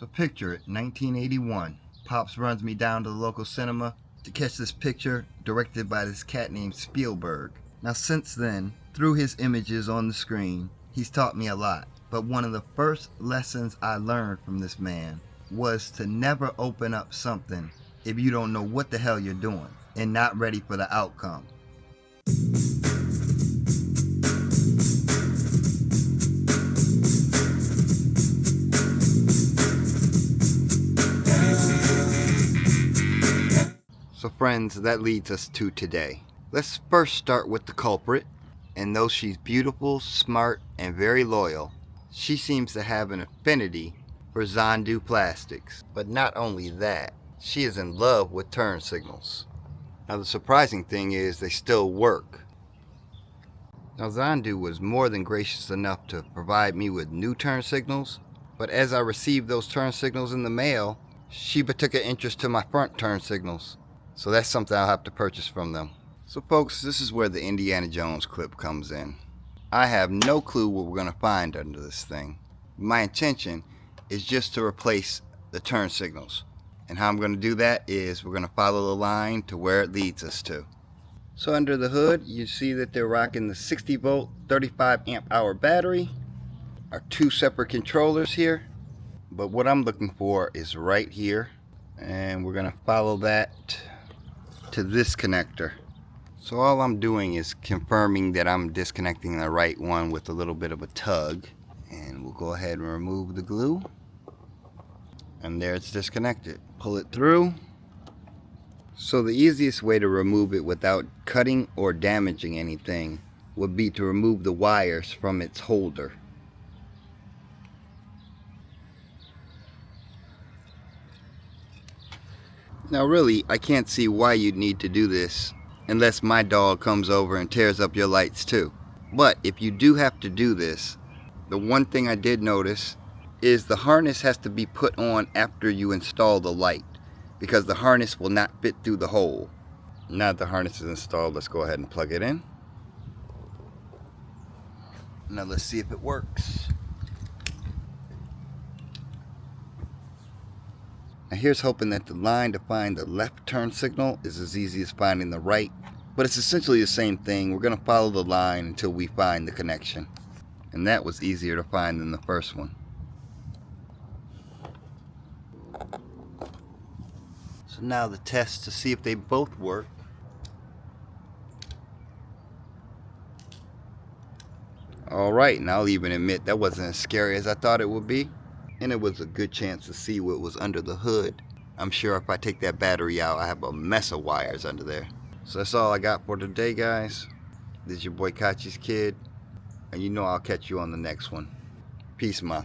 So picture it, 1981. Pops runs me down to the local cinema to catch this picture directed by this cat named Spielberg. Now since then, through his images on the screen, he's taught me a lot. But one of the first lessons I learned from this man was to never open up something if you don't know what the hell you're doing and not ready for the outcome. So friends, that leads us to today. Let's first start with the culprit, and though she's beautiful, smart, and very loyal, she seems to have an affinity for Zondoo plastics. But not only that, she is in love with turn signals. Now the surprising thing is they still work. Now Zondoo was more than gracious enough to provide me with new turn signals, but as I received those turn signals in the mail, Sheba took an interest to my front turn signals. So that's something I'll have to purchase from them. So folks, this is where the Indiana Jones clip comes in. I have no clue what we're going to find under this thing. My intention is just to replace the turn signals. And how I'm going to do that is we're going to follow the line to where it leads us to. So under the hood, you see that they're rocking the 60 volt, 35 amp hour battery. Our two separate controllers here. But what I'm looking for is right here. And we're going to follow that to this connector. So all I'm doing is confirming that I'm disconnecting the right one with a little bit of a tug, and we'll go ahead and remove the glue, and there it's disconnected. Pull it through. So the easiest way to remove it without cutting or damaging anything would be to remove the wires from its holder. Now really, I can't see why you'd need to do this unless my dog comes over and tears up your lights too. But if you do have to do this, the one thing I did notice is the harness has to be put on after you install the light, because the harness will not fit through the hole. Now that the harness is installed, let's go ahead and plug it in. Now let's see if it works. Now here's hoping that the line to find the left turn signal is as easy as finding the right, but it's essentially the same thing. We're going to follow the line until we find the connection. And that was easier to find than the first one. So now the test to see if they both work. Alright, and I'll even admit that wasn't as scary as I thought it would be. And it was a good chance to see what was under the hood. I'm sure if I take that battery out, I have a mess of wires under there. So that's all I got for today, guys. This is your boy Kachi's Kid, and you know I'll catch you on the next one. Peace, ma.